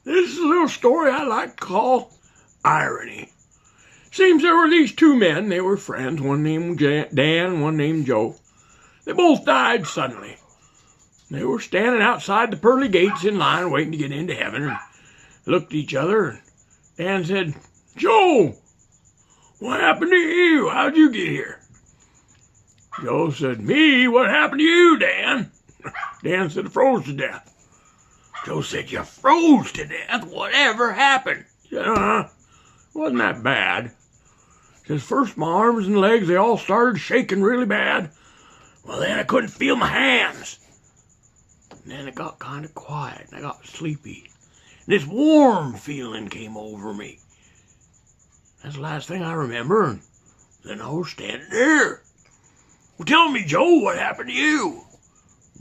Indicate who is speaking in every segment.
Speaker 1: This is a little story I like to call irony. Seems there were these two men. They were friends, one named Dan, one named Joe. They both died suddenly. They were standing outside the pearly gates in line waiting to get into heaven and looked at each other. And Dan said, "Joe, what happened to you? How'd you get here?" Joe said, "Me? What happened to you, Dan?" Dan said, "I froze to death." Joe said, "You froze to death? Whatever happened?" He said, "Wasn't that bad." He says, "First my arms and legs, they all started shaking really bad. Well, then I couldn't feel my hands. And then it got kind of quiet, and I got sleepy. And this warm feeling came over me. That's the last thing I remember, and then I was standing there. Well, tell me, Joe, what happened to you?"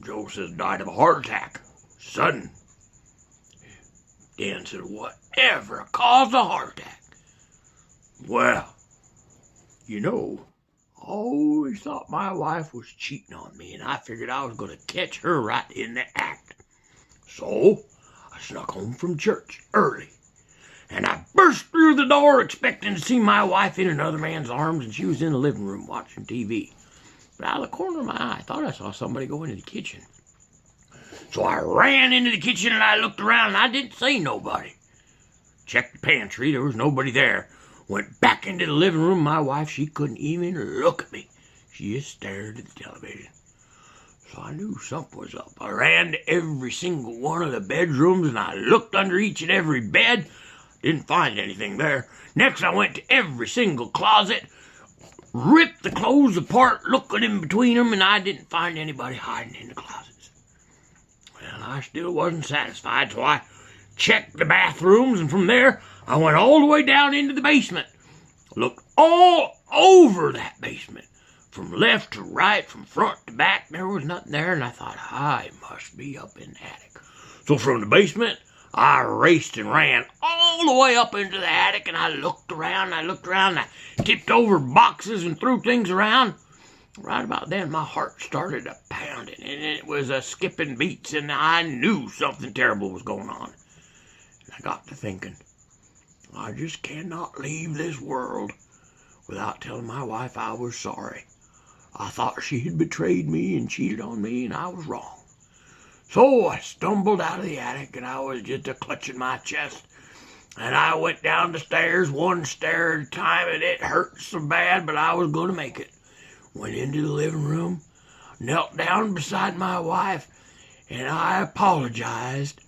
Speaker 1: Joe says, "Died of a heart attack. Sudden." Dan said, "Whatever caused a heart attack?" "Well, I always thought my wife was cheating on me, and I figured I was going to catch her right in the act. So I snuck home from church early, and I burst through the door expecting to see my wife in another man's arms, and she was in the living room watching TV. But out of the corner of my eye, I thought I saw somebody go into the kitchen. So I ran into the kitchen, and I looked around, and I didn't see nobody. Checked the pantry, there was nobody there. Went back into the living room. My wife, she couldn't even look at me. She just stared at the television. So I knew something was up. I ran to every single one of the bedrooms, and I looked under each and every bed. Didn't find anything there. Next, I went to every single closet, ripped the clothes apart, looking in between them, and I didn't find anybody hiding in the closets. Well, I still wasn't satisfied, so I checked the bathrooms, and from there, I went all the way down into the basement. Looked all over that basement, from left to right, from front to back. There was nothing there, and I thought, I must be up in the attic. So from the basement, I raced and ran all the way up into the attic, and I looked around, and I tipped over boxes and threw things around. Right about then, my heart started a pounding, and it was a skipping beats, and I knew something terrible was going on. And I got to thinking, I just cannot leave this world without telling my wife I was sorry. I thought she had betrayed me and cheated on me, and I was wrong. So I stumbled out of the attic, and I was just clutching my chest. And I went down the stairs, one stair at a time, and it hurt so bad, but I was going to make it. Went into the living room, knelt down beside my wife, and I apologized.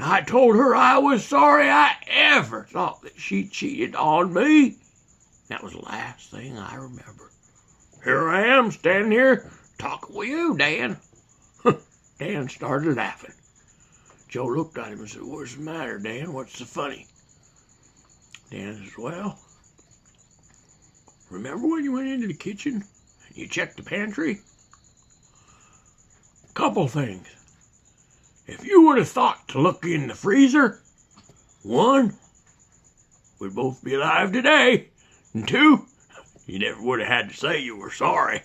Speaker 1: I told her I was sorry I ever thought that she cheated on me. That was the last thing I remember. Here I am, standing here, talking with you, Dan. Dan started laughing. Joe looked at him and said, "What's the matter, Dan? What's so funny?" Dan says, "Well, remember when you went into the kitchen and you checked the pantry? Couple things. If you would have thought to look in the freezer, 1, we'd both be alive today, and 2, you never would have had to say you were sorry."